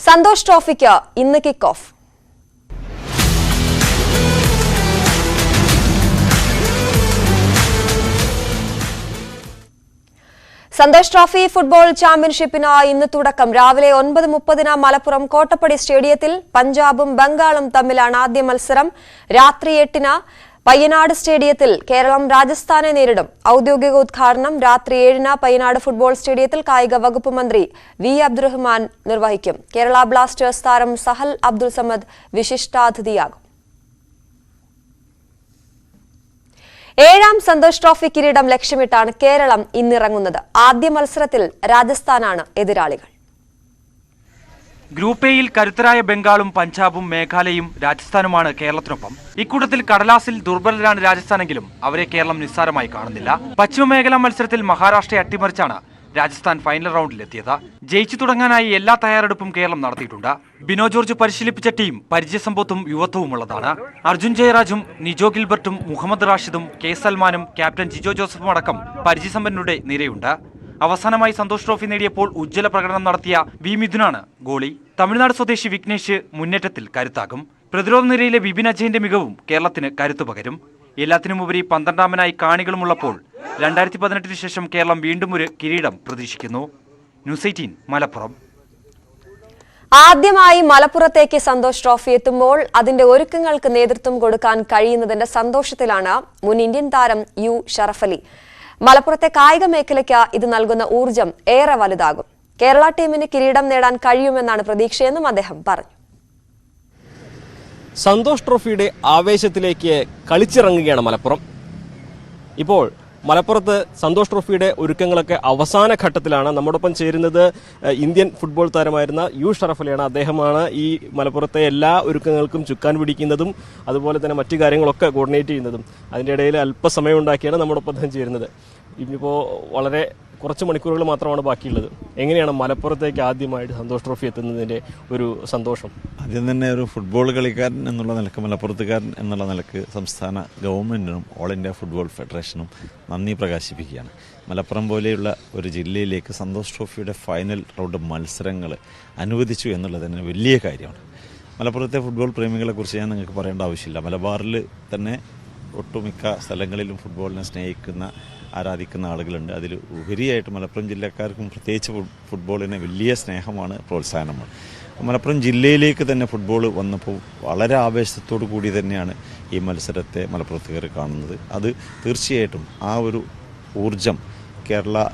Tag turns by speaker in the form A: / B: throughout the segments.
A: സന്തോഷ് ട്രോഫിക്ക് ഇന്ന് kick off. Santosh trophy football ചാമ്പ്യൻഷിപ്പിന് ഇന്ന് തുടക്കം. രാവിലെ 9:30 മലപ്പുറം കോട്ടപ്പടി സ്റ്റേഡിയത്തിൽ പഞ്ചാബും ബംഗാളും തമ്മിലാണ് ആദ്യ മത്സരം. രാത്രി 8 പയ്യനാട് സ്റ്റേഡിയത്തിൽ കേരളം രാജസ്ഥാനെ നേരിടും. ഔദ്യോഗിക ഉദ്ഘാടനം രാത്രി 7 പയ്യനാട് ഫുട്ബോൾ സ്റ്റേഡിയത്തിൽ കായിക വകുപ്പ് മന്ത്രി വി അബ്ദുറഹ്മാൻ നിർവഹിക്കും. കേരള ബ്ലാസ്റ്റേഴ്സ് താരം സഹൽ അബ്ദുൾ സമദ് വിശിഷ്ടാതിഥിയാകും. 7ാം സന്തോഷ് ട്രോഫി കിരീടം ലക്ഷ്യമിട്ടാണ് കേരളം ഇന്നിറങ്ങുന്നത്. ആദ്യ മത്സരത്തിൽ രാജസ്ഥാനാണ് എതിരാളികൾ.
B: ഗ്രൂപ്പ് എയിൽ കരുത്തരായ ബംഗാളും പഞ്ചാബും മേഘാലയയും രാജസ്ഥാനുമാണ് കേരളത്തിനൊപ്പം. ഇക്കൂട്ടത്തിൽ കടലാസിൽ ദുർബലരാണ് രാജസ്ഥാനെങ്കിലും അവരെ കേരളം നിസ്സാരമായി കാണുന്നില്ല. പശ്ചിമമേഖലാ മത്സരത്തിൽ മഹാരാഷ്ട്രയെ അട്ടിമറിച്ചാണ് രാജസ്ഥാൻ ഫൈനൽ റൗണ്ടിലെത്തിയത്. ജയിച്ചു തുടങ്ങാനായി എല്ലാ തയ്യാറെടുപ്പും കേരളം നടത്തിയിട്ടുണ്ട്. ബിനോ ജോർജ് പരിശീലിപ്പിച്ച ടീം പരിചയസമ്പത്തും യുവത്വവുമുള്ളതാണ്. അർജുൻ ജയരാജും നിജോ ഗിൽബർട്ടും മുഹമ്മദ് റാഷിദും കെ സൽമാനും ക്യാപ്റ്റൻ ജിജോ ജോസഫും അടക്കം പരിചയസമ്പന്നരുടെ നിരയുണ്ട്. അവസാനമായി സന്തോഷ് ട്രോഫി നേടിയപ്പോൾ ഉജ്ജ്വല പ്രകടനം നടത്തിയ വി മിഥുനാണ് ഗോളി. തമിഴ്നാട് സ്വദേശി വിഘ്നേഷ് മുന്നേറ്റത്തിൽ കരുത്താകും. പ്രതിരോധ നിരയിലെ വിപിൻ അജയന്റെ മികവും കേരളത്തിന് കരുത്തു പകരും. എല്ലാത്തിനുമുപരി 12ാമനായി കാണികളുമുള്ളപ്പോൾ 2018 ശേഷം കേരളം വീണ്ടും ഒരു കിരീടം പ്രതീക്ഷിക്കുന്നു. ന്യൂസ് 18 മലപ്പുറം.
A: ആദ്യമായി മലപ്പുറത്തേക്ക് സന്തോഷ് ട്രോഫി എത്തുമ്പോൾ അതിന്റെ ഒരുക്കങ്ങൾക്ക് നേതൃത്വം കൊടുക്കാൻ കഴിയുന്നതിന്റെ സന്തോഷത്തിലാണ് മുൻ ഇന്ത്യൻ താരം യു ഷറഫലി. മലപ്പുറത്തെ കായിക മേഖലയ്ക്ക് ഇത് നൽകുന്ന ഊർജം ഏറെ വലുതാകും. കേരള ടീമിന് കിരീടം നേടാൻ കഴിയുമെന്നാണ് പ്രതീക്ഷയെന്നും അദ്ദേഹം പറഞ്ഞു.
C: സന്തോഷ് ട്രോഫിയുടെ ആവേശത്തിലേക്ക് കളിച്ചിറങ്ങുകയാണ് മലപ്പുറം. ഇപ്പോൾ മലപ്പുറത്ത് സന്തോഷ് ട്രോഫിയുടെ ഒരുക്കങ്ങളൊക്കെ അവസാന ഘട്ടത്തിലാണ്. നമ്മോടൊപ്പം ചേരുന്നത് ഇന്ത്യൻ ഫുട്ബോൾ താരമായിരുന്ന യു ഷറഫലിയാണ്. അദ്ദേഹമാണ് ഈ മലപ്പുറത്തെ എല്ലാ ഒരുക്കങ്ങൾക്കും ചുക്കാൻ പിടിക്കുന്നതും അതുപോലെ തന്നെ മറ്റു കാര്യങ്ങളൊക്കെ കോർഡിനേറ്റ് ചെയ്യുന്നതും. അതിൻ്റെ ഇടയിൽ അല്പസമയം ഉണ്ടാക്കിയാണ് നമ്മോടൊപ്പം അദ്ദേഹം ചേരുന്നത്. ഇനിയിപ്പോൾ വളരെ കുറച്ച് മണിക്കൂറുകൾ മാത്രമാണ് ബാക്കിയുള്ളത്. എങ്ങനെയാണ് മലപ്പുറത്തേക്ക് ആദ്യമായിട്ട് സന്തോഷ് ട്രോഫി എത്തുന്നതിൻ്റെ ഒരു സന്തോഷം?
D: ആദ്യം തന്നെ ഒരു ഫുട്ബോൾ കളിക്കാരൻ എന്നുള്ള നിലക്ക്, മലപ്പുറത്തുകാരൻ എന്നുള്ള നിലക്ക് സംസ്ഥാന ഗവൺമെൻറ്റിനും ഓൾ ഇന്ത്യ ഫുട്ബോൾ ഫെഡറേഷനും നന്ദി പ്രകാശിപ്പിക്കുകയാണ്. മലപ്പുറം പോലെയുള്ള ഒരു ജില്ലയിലേക്ക് സന്തോഷ് ട്രോഫിയുടെ ഫൈനൽ റൗണ്ട് മത്സരങ്ങൾ അനുവദിച്ചു എന്നുള്ളത് തന്നെ വലിയ കാര്യമാണ്. മലപ്പുറത്തെ ഫുട്ബോൾ പ്രേമികളെക്കുറിച്ച് ഞാൻ നിങ്ങൾക്ക് പറയേണ്ട ആവശ്യമില്ല. മലബാറിൽ തന്നെ ഒട്ടുമിക്ക സ്ഥലങ്ങളിലും ഫുട്ബോളിനെ സ്നേഹിക്കുന്ന, ആരാധിക്കുന്ന ആളുകളുണ്ട്. അതിൽ ഉപരിയായിട്ട് മലപ്പുറം ജില്ലക്കാർക്കും പ്രത്യേകിച്ച് ഫുട്ബോളിന് വലിയ സ്നേഹമാണ്, പ്രോത്സാഹനമാണ്. മലപ്പുറം ജില്ലയിലേക്ക് തന്നെ ഫുട്ബോൾ വന്നപ്പോൾ വളരെ ആവേശത്തോടു കൂടി തന്നെയാണ് ഈ മത്സരത്തെ മലപ്പുറത്തുകാർ കാണുന്നത്. അത് തീർച്ചയായിട്ടും ആ ഒരു ഊർജം കേരള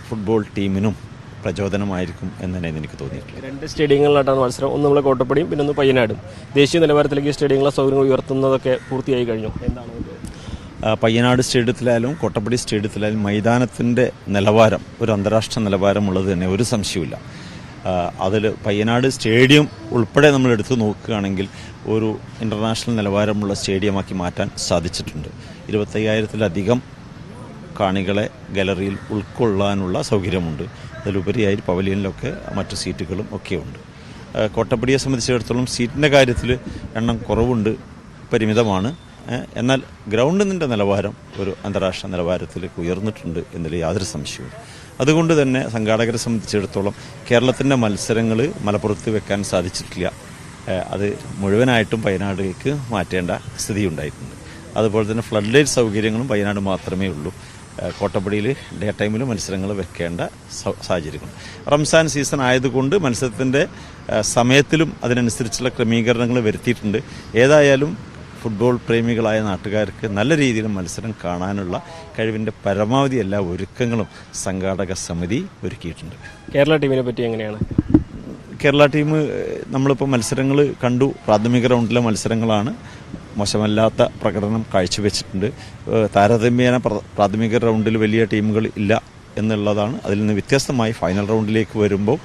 D: ഫുട്ബോൾ ടീമിനും പ്രചോദനമായിരിക്കും എന്ന് തന്നെ എനിക്ക് തോന്നിയിട്ടുണ്ട്.
C: 2 സ്റ്റേഡിയങ്ങളിലായിട്ടാണ് മത്സരം. ഒന്ന് നമ്മളെ കോട്ടപ്പടിയും പിന്നെ ഒന്ന് പയ്യനാടും. ദേശീയ നിലവാരത്തിലേക്ക് സ്റ്റേഡിയങ്ങളെ സൗകര്യങ്ങൾ ഉയർത്തുന്നതൊക്കെ പൂർത്തിയായി കഴിഞ്ഞു. എന്താണ്
D: പയ്യനാട് സ്റ്റേഡിയത്തിലായാലും കോട്ടപ്പടി സ്റ്റേഡിയത്തിലായാലും മൈതാനത്തിൻ്റെ നിലവാരം ഒരു അന്താരാഷ്ട്ര നിലവാരമുള്ളത് തന്നെ ഒരു സംശയമില്ല. അതിൽ പയ്യനാട് സ്റ്റേഡിയം ഉൾപ്പെടെ നമ്മൾ എടുത്തു നോക്കുകയാണെങ്കിൽ ഒരു ഇൻ്റർനാഷണൽ നിലവാരമുള്ള സ്റ്റേഡിയമാക്കി മാറ്റാൻ സാധിച്ചിട്ടുണ്ട്. 25,000-ലധികം കാണികളെ ഗാലറിയിൽ ഉൾക്കൊള്ളാനുള്ള സൗകര്യമുണ്ട്. അതിലുപരിയായി പവലിയനിലൊക്കെ മറ്റു സീറ്റുകളും ഒക്കെയുണ്ട്. കോട്ടപ്പടിയെ സംബന്ധിച്ചിടത്തോളം സീറ്റിൻ്റെ കാര്യത്തിൽ എണ്ണം കുറവുണ്ട്, പരിമിതമാണ്. എന്നാൽ ഗ്രൗണ്ടിൻ്റെ നിലവാരം ഒരു അന്താരാഷ്ട്ര നിലവാരത്തിലേക്ക് ഉയർന്നിട്ടുണ്ട് എന്നതിൽ യാതൊരു സംശയവും. അതുകൊണ്ട് തന്നെ സംഘാടകരെ സംബന്ധിച്ചിടത്തോളം കേരളത്തിൻ്റെ മത്സരങ്ങൾ മലപ്പുറത്ത് വെക്കാൻ സാധിച്ചിട്ടില്ല. അത് മുഴുവനായിട്ടും വയനാട്ടിലേക്ക് മാറ്റേണ്ട സ്ഥിതി ഉണ്ടായിട്ടുണ്ട്. അതുപോലെ തന്നെ ഫ്ലഡ് ലൈറ്റ് സൗകര്യങ്ങളും വയനാട് മാത്രമേ ഉള്ളൂ. കോട്ടപ്പടിയിൽ ഡേ ടൈമിൽ മത്സരങ്ങൾ വെക്കേണ്ട സാഹചര്യങ്ങൾ. റംസാൻ സീസൺ ആയതുകൊണ്ട് മത്സരത്തിൻ്റെ സമയത്തിലും അതിനനുസരിച്ചുള്ള ക്രമീകരണങ്ങൾ വരുത്തിയിട്ടുണ്ട്. ഏതായാലും ഫുട്ബോൾ പ്രേമികളായ നാട്ടുകാർക്ക് നല്ല രീതിയിൽ മത്സരം കാണാനുള്ള കഴിവിൻ്റെ പരമാവധി എല്ലാ ഒരുക്കങ്ങളും സംഘാടക സമിതി ഒരുക്കിയിട്ടുണ്ട്.
C: കേരള ടീമിനെ പറ്റി എങ്ങനെയാണ്?
D: കേരള ടീം നമ്മളിപ്പോൾ മത്സരങ്ങൾ കണ്ടു. പ്രാഥമിക റൗണ്ടിലെ മത്സരങ്ങളാണ്. മോശമല്ലാത്ത പ്രകടനം കാഴ്ചവെച്ചിട്ടുണ്ട്. താരതമ്യേന പ്രാഥമിക റൗണ്ടിൽ വലിയ ടീമുകൾ ഇല്ല എന്നുള്ളതാണ്. അതിൽ നിന്ന് വ്യത്യസ്തമായി ഫൈനൽ റൗണ്ടിലേക്ക് വരുമ്പോൾ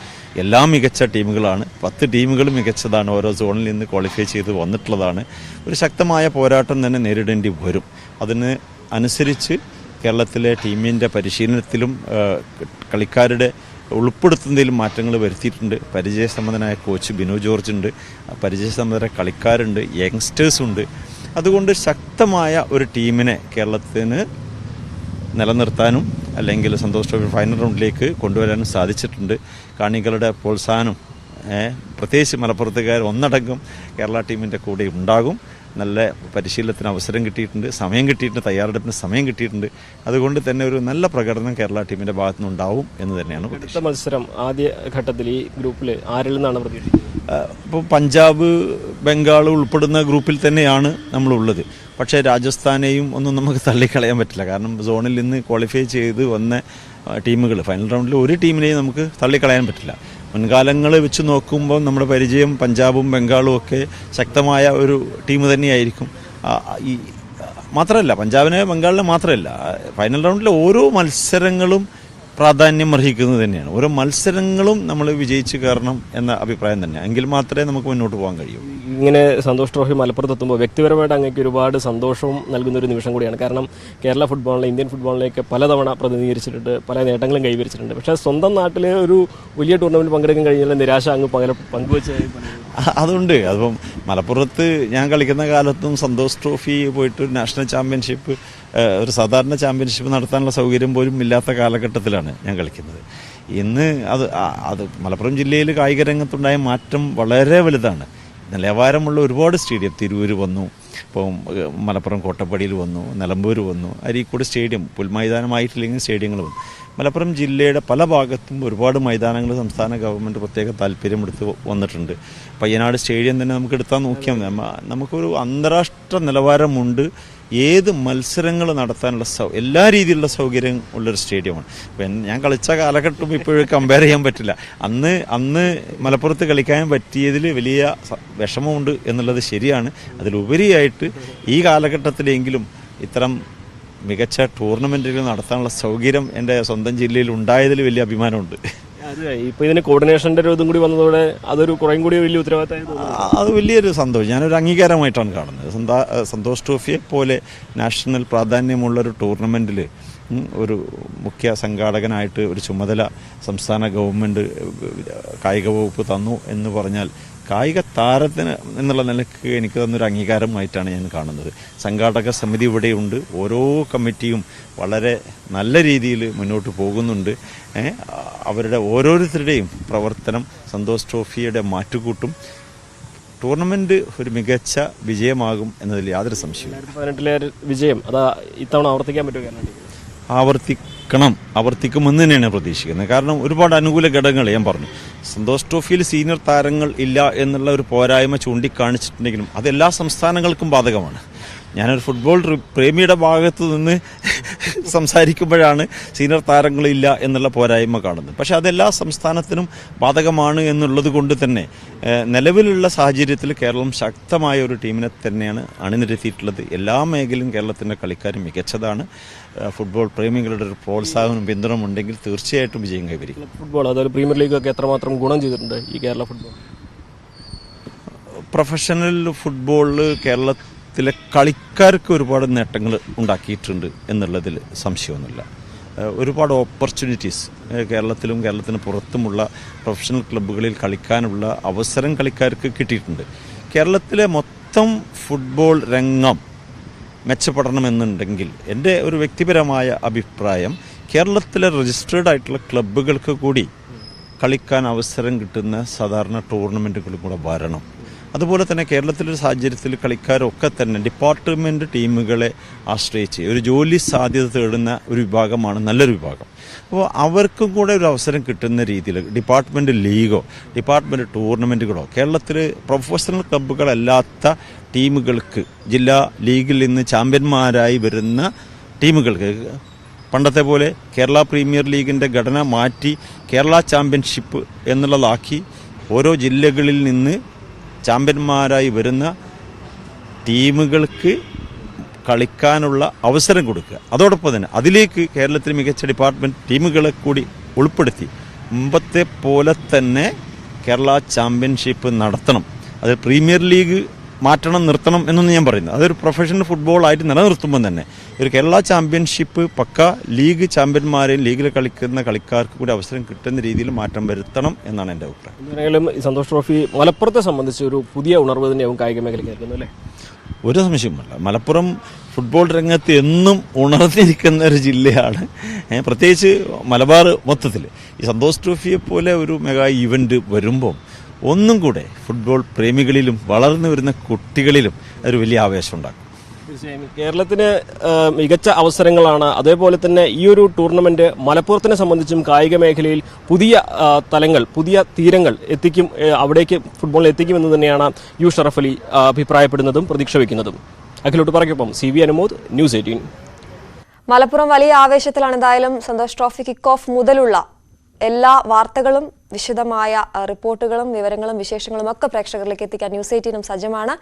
D: എല്ലാ മികച്ച ടീമുകളാണ്. 10 ടീമുകൾ മികച്ചതാണ്. ഓരോ സോണിൽ നിന്ന് ക്വാളിഫൈ ചെയ്ത് വന്നിട്ടുള്ളതാണ്. ഒരു ശക്തമായ പോരാട്ടം തന്നെ നേരിടേണ്ടി വരും. അതിന് അനുസരിച്ച് കേരളത്തിലെ ടീമിൻ്റെ പരിശീലനത്തിലും കളിക്കാരുടെ ഉൾപ്പെടുത്തുന്നതിലും മാറ്റങ്ങൾ വരുത്തിയിട്ടുണ്ട്. പരിചയസമ്പന്നനായ കോച്ച് ബിനോ ജോർജ് ഉണ്ട്, പരിചയസമ്പന്നരായ കളിക്കാരുണ്ട്, യങ്സ്റ്റേഴ്സുണ്ട്. അതുകൊണ്ട് ശക്തമായ ഒരു ടീമിനെ കേരളത്തിന് നിലനിർത്താനും അല്ലെങ്കിൽ സന്തോഷ് ട്രോഫി ഫൈനൽ റൗണ്ടിലേക്ക് കൊണ്ടുവരാനും സാധിച്ചിട്ടുണ്ട്. കാണികളുടെ പ്രോത്സാഹനം പ്രത്യേകിച്ച് മലപ്പുറത്തുകാർ ഒന്നടങ്കം കേരള ടീമിൻ്റെ കൂടെ ഉണ്ടാകും. നല്ല പരിശീലനത്തിന് അവസരം കിട്ടിയിട്ടുണ്ട്, സമയം കിട്ടിയിട്ടുണ്ട്, തയ്യാറെടുപ്പിന് സമയം കിട്ടിയിട്ടുണ്ട്. അതുകൊണ്ട് തന്നെ ഒരു നല്ല പ്രകടനം കേരള ടീമിൻ്റെ ഭാഗത്തു നിന്നുണ്ടാവും എന്ന് തന്നെയാണ് പ്രതീക്ഷ.
C: അടുത്ത മത്സരം ആദ്യ ഘട്ടത്തിൽ ഈ ഗ്രൂപ്പിൽ ആരിൽ നിന്നാണ് പ്രതീക്ഷിക്കുന്നത്?
D: ഇപ്പോൾ പഞ്ചാബ്, ബംഗാൾ ഉൾപ്പെടുന്ന ഗ്രൂപ്പിൽ തന്നെയാണ് നമ്മളുള്ളത്. പക്ഷേ രാജസ്ഥാനെയും ഒന്നും നമുക്ക് തള്ളിക്കളയാൻ പറ്റില്ല. കാരണം സോണിൽ നിന്ന് ക്വാളിഫൈ ചെയ്ത് വന്ന ടീമുകൾ ഫൈനൽ റൗണ്ടിൽ ഒരു ടീമിനെയും നമുക്ക് തള്ളിക്കളയാൻ പറ്റില്ല. മുൻകാലങ്ങൾ വെച്ച് നോക്കുമ്പോൾ നമ്മുടെ പരിചയം പഞ്ചാബും ബംഗാളും ഒക്കെ ശക്തമായ ഒരു ടീം തന്നെയായിരിക്കും. ഈ മാത്രമല്ല, പഞ്ചാബിനെ ബംഗാളിനെ മാത്രമല്ല, ഫൈനൽ റൗണ്ടിലെ ഓരോ മത്സരങ്ങളും പ്രാധാന്യം അർഹിക്കുന്നത് തന്നെയാണ്. ഓരോ മത്സരങ്ങളും നമ്മൾ വിജയിച്ച് കയറണം എന്ന അഭിപ്രായം തന്നെയാണ്. എങ്കിൽ മാത്രമേ നമുക്ക് മുന്നോട്ട് പോകാൻ കഴിയൂ.
C: ഇങ്ങനെ സന്തോഷ് ട്രോഫി മലപ്പുറത്ത് എത്തുമ്പോൾ വ്യക്തിപരമായിട്ട് അങ്ങേക്ക് ഒരുപാട് സന്തോഷവും നൽകുന്ന ഒരു നിമിഷം കൂടിയാണ്. കാരണം കേരള ഫുട്ബോളിനെ, ഇന്ത്യൻ ഫുട്ബോളിലേക്ക് പലതവണ പ്രതിനിധീകരിച്ചിട്ടുണ്ട്, പല നേട്ടങ്ങളും കൈവരിച്ചിട്ടുണ്ട്. പക്ഷേ സ്വന്തം നാട്ടിലെ ഒരു വലിയ ടൂർണമെൻറ്റ് പങ്കെടുക്കാൻ കഴിഞ്ഞാൽ നിരാശ അങ്ങ് പങ്കുവെച്ചായി.
D: അതുണ്ട്. അപ്പം മലപ്പുറത്ത് ഞാൻ കളിക്കുന്ന കാലത്തും സന്തോഷ് ട്രോഫി പോയിട്ട് നാഷണൽ ചാമ്പ്യൻഷിപ്പ്, ഒരു സാധാരണ ചാമ്പ്യൻഷിപ്പ് നടത്താനുള്ള സൗകര്യം പോലും ഇല്ലാത്ത കാലഘട്ടത്തിലാണ് ഞാൻ കളിക്കുന്നത്. ഇന്ന് അത് മലപ്പുറം ജില്ലയിൽ കായിക രംഗത്തുണ്ടായ മാറ്റം വളരെ വലുതാണ്. നിലവാരമുള്ള ഒരുപാട് സ്റ്റേഡിയം തിരൂർ വന്നു, ഇപ്പം മലപ്പുറം കോട്ടപ്പടിയിൽ വന്നു, നിലമ്പൂർ വന്നു, അരീക്കോട് സ്റ്റേഡിയം, പുൽമൈതാനമായിട്ടില്ലെങ്കിൽ സ്റ്റേഡിയങ്ങൾ വന്നു. മലപ്പുറം ജില്ലയുടെ പല ഭാഗത്തും ഒരുപാട് മൈതാനങ്ങൾ സംസ്ഥാന ഗവൺമെൻറ് പ്രത്യേക താല്പര്യമെടുത്ത് വന്നിട്ടുണ്ട്. പയ്യനാട് സ്റ്റേഡിയം തന്നെ നമുക്ക് എടുത്താൽ നോക്കിയാൽ നമുക്കൊരു അന്താരാഷ്ട്ര നിലവാരമുണ്ട്. ഏത് മത്സരങ്ങൾ നടത്താനുള്ള എല്ലാ രീതിയിലുള്ള സൗകര്യം ഉള്ളൊരു സ്റ്റേഡിയമാണ്. അപ്പം ഞാൻ കളിച്ച കാലഘട്ടം ഇപ്പോഴും കമ്പയർ ചെയ്യാൻ പറ്റില്ല. അന്ന് മലപ്പുറത്ത് കളിക്കാൻ പറ്റിയതിൽ വലിയ വിഷമമുണ്ട് എന്നുള്ളത് ശരിയാണ്. അതിലുപരിയായിട്ട് ഈ കാലഘട്ടത്തിലെങ്കിലും ഇത്തരം മികച്ച ടൂർണമെൻറ്റുകൾ നടത്താനുള്ള സൗകര്യം എൻ്റെ സ്വന്തം ജില്ലയിൽ ഉണ്ടായതിൽ വലിയ അഭിമാനമുണ്ട്.
C: അതെ, ഇപ്പോൾ ഇതിന് കോർഡിനേഷൻ്റെ ഒരു ഇതും കൂടി വന്നതോടെ അതൊരു കുറേയും കൂടി വലിയ ഉത്തരവാദിത്തമായി.
D: അത് വലിയൊരു സന്തോഷം, ഞാനൊരു അംഗീകാരമായിട്ടാണ് കാണുന്നത്. സന്തോഷ് ട്രോഫിയെ പോലെ നാഷണൽ പ്രാധാന്യമുള്ളൊരു ടൂർണമെൻറ്റിൽ ഒരു മുഖ്യ സംഘാടകനായിട്ട് ഒരു ചുമതല സംസ്ഥാന ഗവൺമെൻറ് കായിക വകുപ്പ് തന്നു എന്ന് പറഞ്ഞാൽ കായിക താരത്തിന് എന്നുള്ള നിലയ്ക്ക് എനിക്ക് തന്നൊരു അംഗീകാരമായിട്ടാണ് ഞാൻ കാണുന്നത്. സംഘാടക സമിതി ഇവിടെയുണ്ട്. ഓരോ കമ്മിറ്റിയും വളരെ നല്ല രീതിയിൽ മുന്നോട്ട് പോകുന്നുണ്ട്. അവരുടെ ഓരോരുത്തരുടെയും പ്രവർത്തനം സന്തോഷ് ട്രോഫിയുടെ മാറ്റുകൂട്ടും. ടൂർണമെൻറ്റ് ഒരു മികച്ച വിജയമാകും എന്നതിൽ യാതൊരു സംശയവും.
C: 2018 വിജയം അത് ഇത്തവണ ആവർത്തിക്കാൻ പറ്റുമോ?
D: ആവർത്തിക്കുമെന്ന് തന്നെയാണ് പ്രതീക്ഷിക്കുന്നത്. കാരണം ഒരുപാട് അനുകൂല ഘടകങ്ങൾ ഞാൻ പറഞ്ഞു. സന്തോഷ് ട്രോഫിയിൽ സീനിയർ താരങ്ങൾ ഇല്ല എന്നുള്ള ഒരു പോരായ്മ ചൂണ്ടിക്കാണിച്ചിട്ടുണ്ടെങ്കിലും അതെല്ലാ സംസ്ഥാനങ്ങൾക്കും ബാധകമാണ്. ഞാനൊരു ഫുട്ബോൾ പ്രേമിയുടെ ഭാഗത്തു നിന്ന് സംസാരിക്കുമ്പോഴാണ് സീനിയർ താരങ്ങളില്ല എന്നുള്ള പോരായ്മ കാണുന്നത്. പക്ഷേ അതെല്ലാ സംസ്ഥാനത്തിനും ബാധകമാണ് എന്നുള്ളത് കൊണ്ട് തന്നെ നിലവിലുള്ള സാഹചര്യത്തിൽ കേരളം ശക്തമായ ഒരു ടീമിനെ തന്നെയാണ് അണിനിരത്തിയിട്ടുള്ളത്. എല്ലാ മേഖലയും കേരളത്തിൻ്റെ കളിക്കാരും മികച്ചതാണ്. ഫുട്ബോൾ പ്രേമികളുടെ ഒരു പ്രോത്സാഹനം പിന്തുണ ഉണ്ടെങ്കിൽ തീർച്ചയായിട്ടും വിജയം കൈവരിക്കും.
C: ഫുട്ബോൾ അതുപോലെ പ്രീമിയർ ലീഗൊക്കെ എത്രമാത്രം ഗുണം ചെയ്തിട്ടുണ്ട് ഈ കേരള ഫുട്ബോൾ?
D: പ്രൊഫഷണൽ ഫുട്ബോളിൽ കേരളത്തിലെ കളിക്കാർക്ക് ഒരുപാട് നേട്ടങ്ങൾ ഉണ്ടാക്കിയിട്ടുണ്ട് എന്നുള്ളതിൽ സംശയമൊന്നുമില്ല. ഒരുപാട് ഓപ്പർച്യൂണിറ്റീസ് കേരളത്തിലും കേരളത്തിന് പുറത്തുമുള്ള പ്രൊഫഷണൽ ക്ലബ്ബുകളിൽ കളിക്കാനുള്ള അവസരം കളിക്കാർക്ക് കിട്ടിയിട്ടുണ്ട്. കേരളത്തിലെ മൊത്തം ഫുട്ബോൾ രംഗം മെച്ചപ്പെടണമെന്നുണ്ടെങ്കിൽ എൻ്റെ ഒരു വ്യക്തിപരമായ അഭിപ്രായം കേരളത്തിലെ രജിസ്റ്റേർഡ് ആയിട്ടുള്ള ക്ലബ്ബുകൾക്ക് കൂടി കളിക്കാൻ അവസരം കിട്ടുന്ന സാധാരണ ടൂർണമെൻറ്റുകളും കൂടെ വരണം. അതുപോലെ തന്നെ കേരളത്തിലൊരു സാഹചര്യത്തിൽ കളിക്കാരൊക്കെ തന്നെ ഡിപ്പാർട്ട്മെൻറ്റ് ടീമുകളെ ആശ്രയിച്ച് ഒരു ജോലി സാധ്യത തേടുന്ന ഒരു വിഭാഗമാണ് നല്ലൊരു വിഭാഗം. അപ്പോൾ അവർക്കും കൂടെ ഒരു അവസരം കിട്ടുന്ന രീതിയിൽ ഡിപ്പാർട്ട്മെൻറ്റ് ലീഗോ ഡിപ്പാർട്ട്മെൻറ്റ് ടൂർണമെൻറ്റുകളോ കേരളത്തിൽ പ്രൊഫഷണൽ ക്ലബ്ബുകളല്ലാത്ത ടീമുകൾക്ക് ജില്ലാ ലീഗിൽ നിന്ന് ചാമ്പ്യന്മാരായി വരുന്ന ടീമുകൾക്ക് പണ്ടത്തെ പോലെ കേരള പ്രീമിയർ ലീഗിൻ്റെ ഘടന മാറ്റി കേരള ചാമ്പ്യൻഷിപ്പ് എന്നുള്ളതാക്കി ഓരോ ജില്ലകളിൽ നിന്ന് ചാമ്പ്യന്മാരായി വരുന്ന ടീമുകൾക്ക് കളിക്കാനുള്ള അവസരം കൊടുക്കുക. അതോടൊപ്പം തന്നെ അതിലേക്ക് കേരളത്തിൽ മികച്ച ഡിപ്പാർട്ട്മെൻറ്റ് ടീമുകളെ കൂടി ഉൾപ്പെടുത്തി മുമ്പത്തെ പോലെ തന്നെ കേരള ചാമ്പ്യൻഷിപ്പ് നടത്തണം. അത് പ്രീമിയർ ലീഗ് മാറ്റണം, നിർത്തണം എന്നൊന്നും ഞാൻ പറയുന്നത്. അതൊരു പ്രൊഫഷണൽ ഫുട്ബോളായിട്ട് നിലനിർത്തുമ്പോൾ തന്നെ ഒരു കേരള ചാമ്പ്യൻഷിപ്പ് പക്ക ലീഗ് ചാമ്പ്യന്മാരെയും ലീഗിൽ കളിക്കുന്ന കളിക്കാർക്ക് കൂടി അവസരം കിട്ടുന്ന രീതിയിൽ മാറ്റം വരുത്തണം എന്നാണ് എൻ്റെ അഭിപ്രായം.
C: എന്തായാലും ഈ സന്തോഷ് ട്രോഫി മലപ്പുറത്തെ സംബന്ധിച്ച് ഒരു പുതിയ ഉണർവ് തന്നെയാവും കായിക മേഖലയ്ക്ക് നൽകുന്നത് അല്ലേ?
D: ഒരു സംശയവുമല്ല. മലപ്പുറം ഫുട്ബോൾ രംഗത്ത് എന്നും ഉണർന്നിരിക്കുന്ന ഒരു ജില്ലയാണ്. പ്രത്യേകിച്ച് മലബാർ മൊത്തത്തിൽ ഈ സന്തോഷ് ട്രോഫിയെ പോലെ ഒരു മെഗാ ഇവൻ്റ് വരുമ്പം ഒന്നും കൂടെ ഫുട്ബോൾ പ്രേമികളിലും വളർന്നു വരുന്ന കുട്ടികളിലും ഒരു വലിയ ആവേശം ഉണ്ടാക്കും.
C: തീർച്ചയായും കേരളത്തിന് മികച്ച അവസരങ്ങളാണ്. അതേപോലെ തന്നെ ഈ ഒരു ടൂർണമെന്റ് മലപ്പുറത്തിനെ സംബന്ധിച്ചും കായിക മേഖലയിൽ പുതിയ തലങ്ങൾ, പുതിയ തീരങ്ങൾ എത്തിക്കും, അവിടേക്ക് ഫുട്ബോളിൽ എത്തിക്കുമെന്ന് തന്നെയാണ് യു ഷറഫ് അലി അഭിപ്രായപ്പെടുന്നതും പ്രതീക്ഷ വയ്ക്കുന്നതും. അഖിലോട്ടുപാറയ്ക്കൊപ്പം CV അനുമോദ്, ന്യൂസ് 18.
A: മലപ്പുറം വലിയ ആവേശത്തിലാണ്. എന്തായാലും സന്തോഷ് ട്രോഫി കിക്ക് ഓഫ് മുതലുള്ള എല്ലാ വാർത്തകളും വിശദമായ റിപ്പോർട്ടുകളും വിവരങ്ങളും വിശേഷങ്ങളും ഒക്കെ പ്രേക്ഷകരിലേക്ക് എത്തിക്കാൻ ന്യൂസ് 18 സജ്ജമാണ്.